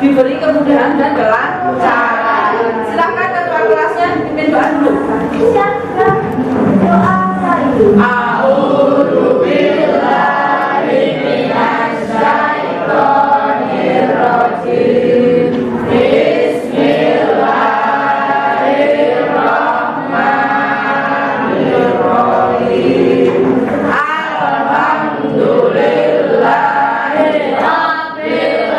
diberi kemudahan dan kelancaran. Silakan ketua kelasnya pimpin doa dulu. A'udzu billahi minasy syaithanir rajim. Bismillahirrahmanirrahim. Alhamdulillahirabbil alamin.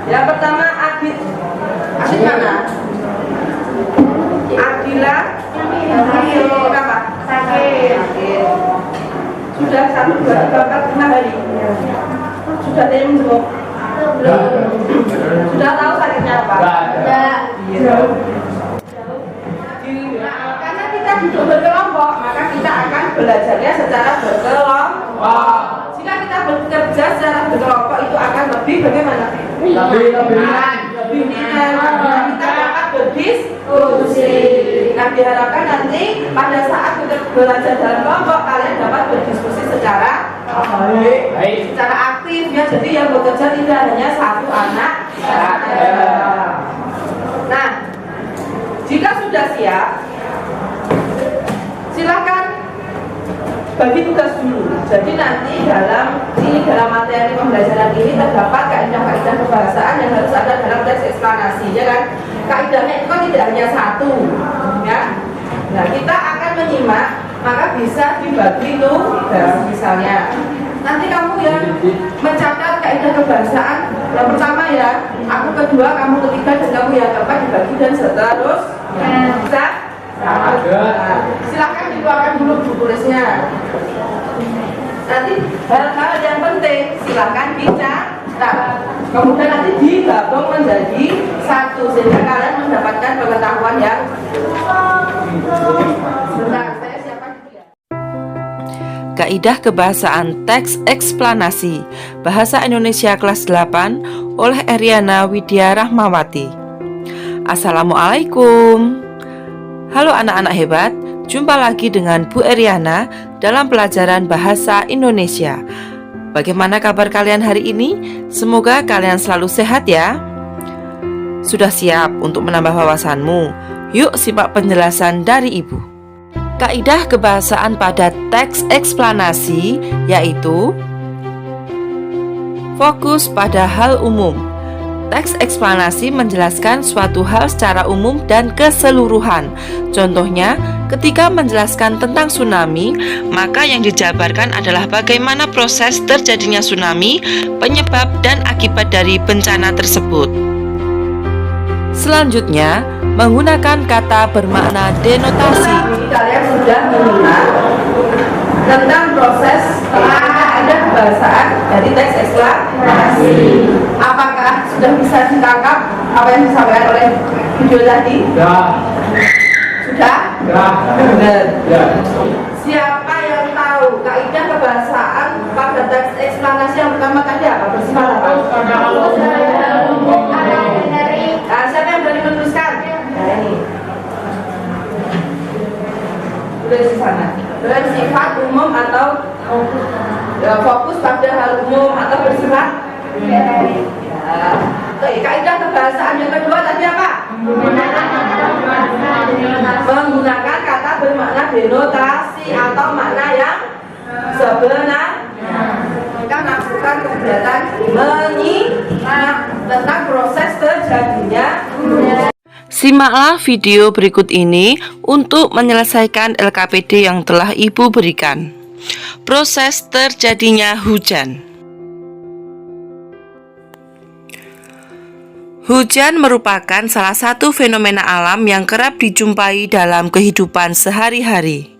Yang pertama Adit mana? Adila kenapa? Sakit. Sudah 1, 2, 3, 4, 5 hari. Sudah ada yang menjenguk? Belum. Sudah tahu sakitnya apa? Tidak. Karena kita duduk berkelompok, maka kita akan belajarnya secara berkelompok. Jika kita bekerja secara berkelompok itu akan lebih bagaimana? Lebih ringan. Kita dapat berdiskusi. Nah, diharapkan nanti pada saat kita belajar dalam kelompok kalian dapat berdiskusi secara baik, secara aktif ya. Jadi yang bekerja tidak hanya satu anak saja. Nah, jika sudah siap, silakan bagi tugas dulu. Jadi nanti dalam materi pembelajaran ini terdapat kaidah-kaidah kebahasaan yang harus ada dalam teks eksplanasi, ya kan? Kaidahnya itu kan tidak hanya satu, ya. Nah, kita akan menyimak, maka bisa dibagi tugas. Misalnya, nanti kamu yang mencatat kaidah kebahasaan yang pertama ya, aku kedua, kamu ketiga, dan kamu yang keempat dibagi dan seterusnya. Bisa? Nah, silahkan dikeluarkan dulu buku tulisnya. Nanti hal-hal yang penting silahkan dicatat. Kemudian nanti digabung menjadi satu sehingga kalian mendapatkan pengetahuan yang benar. Saya siapa juga? Kaidah Kebahasaan Teks Eksplanasi Bahasa Indonesia kelas 8 oleh Eriana Widya Rahmawati. Assalamualaikum. Halo anak-anak hebat, jumpa lagi dengan Bu Eriana dalam pelajaran Bahasa Indonesia. Bagaimana kabar kalian hari ini? Semoga kalian selalu sehat ya. Sudah siap untuk menambah wawasanmu? Yuk simak penjelasan dari Ibu. Kaidah kebahasaan pada teks eksplanasi yaitu fokus pada hal umum. Teks eksplanasi menjelaskan suatu hal secara umum dan keseluruhan. Contohnya, ketika menjelaskan tentang tsunami, maka yang dijabarkan adalah bagaimana proses terjadinya tsunami, penyebab dan akibat dari bencana tersebut. Selanjutnya, menggunakan kata bermakna denotasi. Kalian sudah menyimak tentang proses kaidah kebahasaan dari teks eksplanasi. Apakah sudah bisa ditangkap apa yang disampaikan oleh video tadi? Sudah? Benar. Siapa yang tahu kaidah kebahasaan pada teks eksplanasi yang pertama tadi apa? Bersifat apa? Nah, siapa yang berani menuliskan? Nah, ini tulis di sana. Bersifat umum atau fokus pada hal umum atau bersifat kaidah kebahasaan yang kedua tadi apa? Menggunakan kata bermakna denotasi atau makna yang sebenarnya. Kita melakukan kegiatan menyimak tentang proses terjadinya. Simaklah video berikut ini untuk menyelesaikan LKPD yang telah Ibu berikan. Proses terjadinya hujan. Hujan merupakan salah satu fenomena alam yang kerap dijumpai dalam kehidupan sehari-hari.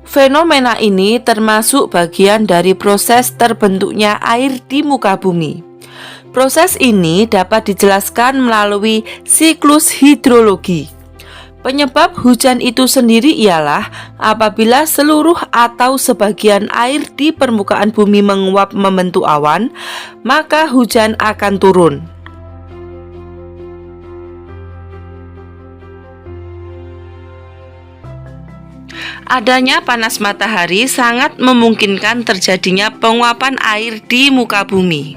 Fenomena ini termasuk bagian dari proses terbentuknya air di muka bumi. Proses ini dapat dijelaskan melalui siklus hidrologi. Penyebab hujan itu sendiri ialah apabila seluruh atau sebagian air di permukaan bumi menguap membentuk awan, maka hujan akan turun. Adanya panas matahari sangat memungkinkan terjadinya penguapan air di muka bumi.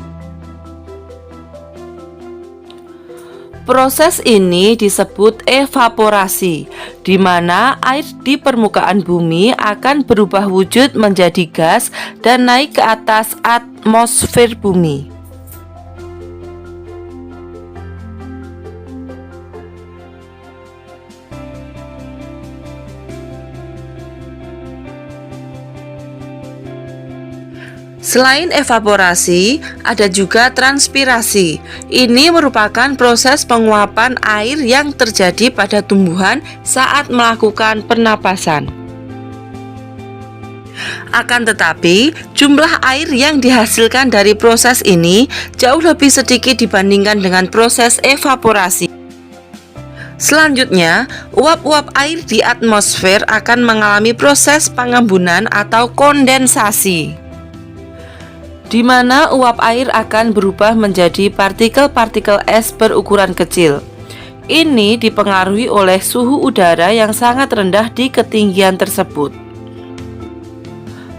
Proses ini disebut evaporasi, di mana air di permukaan bumi akan berubah wujud menjadi gas dan naik ke atas atmosfer bumi. Selain evaporasi, ada juga transpirasi. Ini merupakan proses penguapan air yang terjadi pada tumbuhan saat melakukan pernapasan. Akan tetapi, jumlah air yang dihasilkan dari proses ini jauh lebih sedikit dibandingkan dengan proses evaporasi. Selanjutnya, uap-uap air di atmosfer akan mengalami proses pengembunan atau kondensasi, di mana uap air akan berubah menjadi partikel-partikel es berukuran kecil. Ini dipengaruhi oleh suhu udara yang sangat rendah di ketinggian tersebut.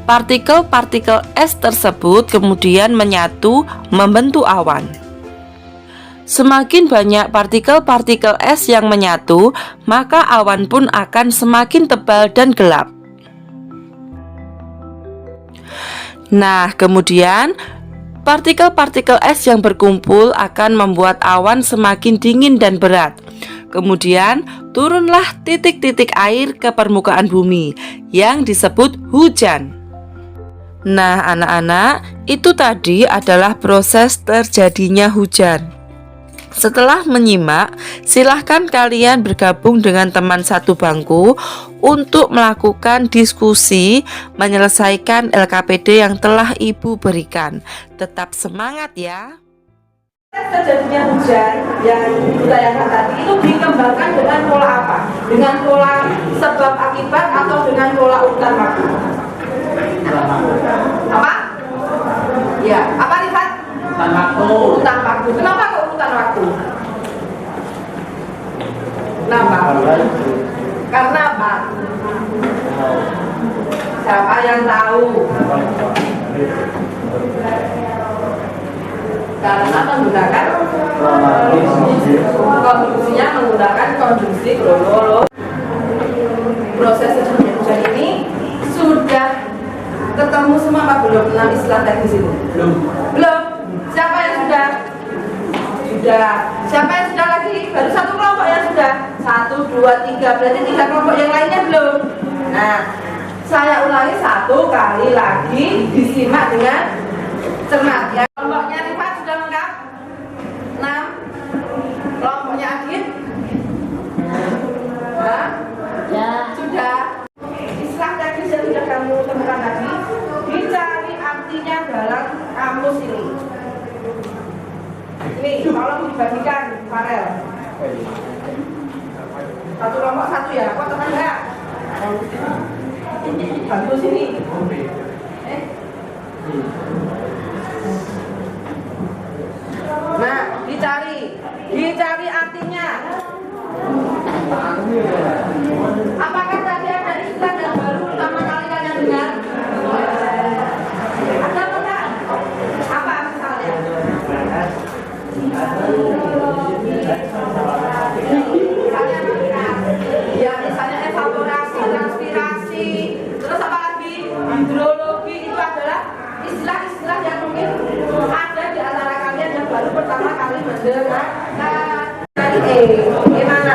Partikel-partikel es tersebut kemudian menyatu membentuk awan. Semakin banyak partikel-partikel es yang menyatu, maka awan pun akan semakin tebal dan gelap. Nah, kemudian partikel-partikel es yang berkumpul akan membuat awan semakin dingin dan berat. Kemudian turunlah titik-titik air ke permukaan bumi yang disebut hujan. Nah, anak-anak, itu tadi adalah proses terjadinya hujan. Setelah menyimak, silahkan kalian bergabung dengan teman satu bangku untuk melakukan diskusi menyelesaikan LKPD yang telah Ibu berikan. Tetap semangat ya. Terjadinya hujan yang ditayangkan tadi itu dikembangkan dengan pola apa? Dengan pola sebab akibat atau dengan pola urutan waktu? Apa? Ya, apa Rifat? Urutan waktu. Urutan waktu. Kenapa kok urutan waktu? Kenapa? Karena apa? Siapa yang tahu? Karena menggunakan konstruksinya menggunakan konstruksi kronologi. Proses terjadinya hujan ini sudah ketemu semua apa belum? 6 istilah teknis itu? Belum. Siapa yang sudah? Sudah. Siapa yang sudah lagi? Baru satu kelompok yang sudah. 1, 2, 3. Berarti 3 kelompok yang lainnya belum. Nah, saya ulangi satu kali lagi, disimak dengan cermat ya. Kelompoknya Rifat sudah lengkap? 6. Kelompoknya Adit? Hah? Ya. Sudah. Istilah teknis yang sudah kamu temukan tadi dicari artinya dalam kamus ini. Ini tolong dibagikan, Farel. Satu kelompok satu ya, kok teman enggak? Bantu sini. Nah, dicari artinya. Apakah tadi ada istilah yang baru pertama kali kalian dengar? Ada apa enggak? Apa misalnya? Ya, misalnya evaporasi, transpirasi, terus apa lagi? Hidrologi, itu adalah istilah-istilah yang mungkin ada di antara kalian yang baru pertama kali mendengar. Gimana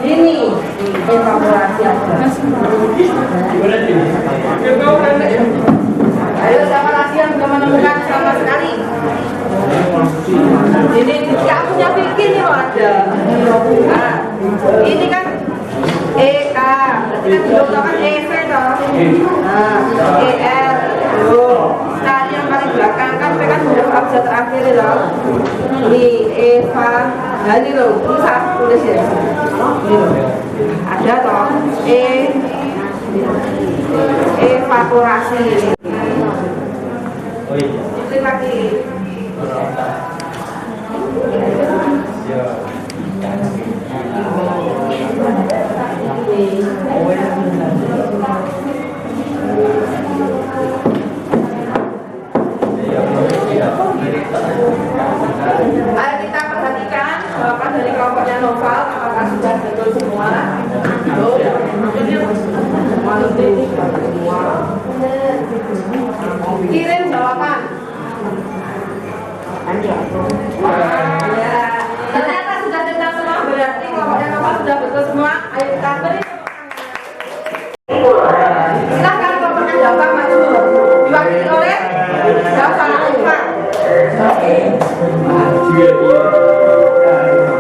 ini evaporasi ayo siapa lagi yang sudah menemukan sama sekali? Ini nggak punya bikin nih ada. Nah, ini kan EK, berarti kan diulang EV toh. Nah, ER, tadi yang paling belakang kan P kan huruf abjad terakhir loh. Ini Eva, nah ini loh, bisa tulis ya. Ini loh, ada toh evaporasi. Itu lagi. Ya, ternyata sudah tentang semua, berarti kelompoknya Nova sudah betul semua. Ayo kita beri silahkan kelompoknya Java maju, diwakili oleh Java Alfa.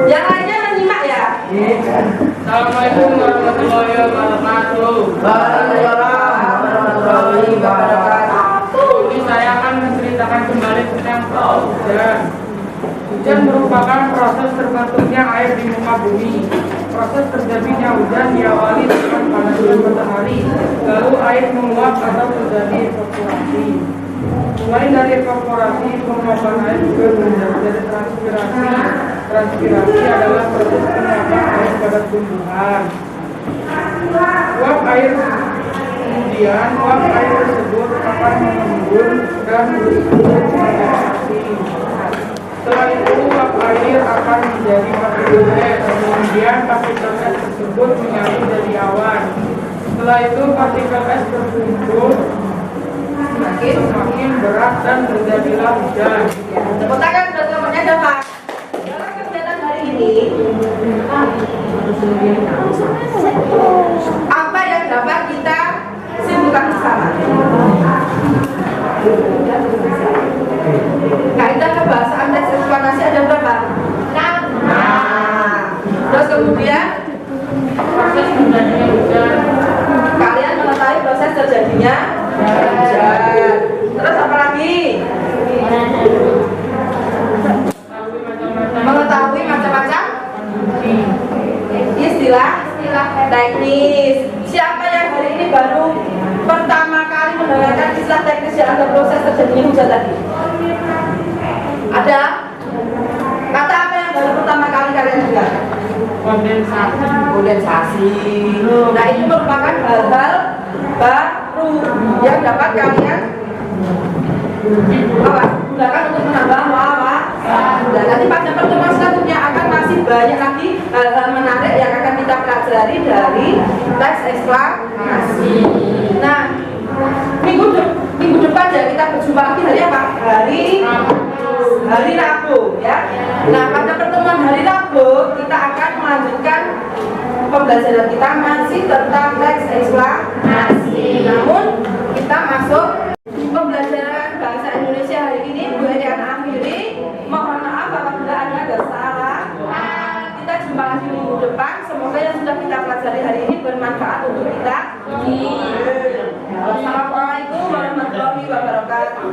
Yang lainnya menyimak ya. Assalamualaikum warahmatullahi wabarakatuh. Warahmatullahi wabarakatuh. Ini saya akan menceritakan kembali tentang hujan. Hujan merupakan proses terbentuknya air di muka bumi. Proses terjadinya hujan diawali dengan panasnya matahari, lalu air menguap atau terjadi evaporasi. Mulai dari evaporasi, penguapan air juga menjadi transpirasi. Transpirasi adalah proses penguapan air pada tumbuhan. Kemudian uap air tersebut akan mengembun dan berkonsentrasi. Setelah itu uap air akan menjadi partikel es. Kemudian partikel es tersebut menyatu jadi awan. Setelah itu partikel es terkumpul semakin berat dan terjadilah hujan. Tepuk tangan buat kelompoknya Java. Dalam kegiatan hari ini, apa yang dapat kita simpulkan bersama? Kaidah kebahasaan teks eksplanasi ada berapa? 6. Terus kemudian Proses terjadinya hujan. kalian mengetahui proses terjadinya hujan. Terus apa lagi? Mengetahui macam-macam istilah teknis. Siapa yang hari ini baru pertama kali mendengarkan istilah teknis yang ada proses terjadinya hujan tadi? Ada? Kata apa yang baru pertama kali kalian dengar? Kondensasi. Kondensasi. Nah, ini merupakan hal-hal baru yang dapat kalian gunakan untuk menambah wawasan. Dan nanti pada pertemuan selanjutnya akan masih banyak lagi hal-hal menarik yang akan kita pelajari dari teks eksplanasi. Nah, minggu depan ya kita berjumpa lagi hari apa? Hari Rabu ya. Nah, pada pertemuan hari Rabu kita akan melanjutkan pembelajaran kita masih tentang teks eksplanasi. Namun kita masuk pembelajaran bahasa Indonesia hari ini Bu Eriana akhiri. Mohon maaf apabila ada salah. Kita jumpa lagi minggu depan. Semoga yang sudah kita pelajari hari ini bermanfaat untuk kita. Wassalamualaikum warahmatullahi wabarakatuh.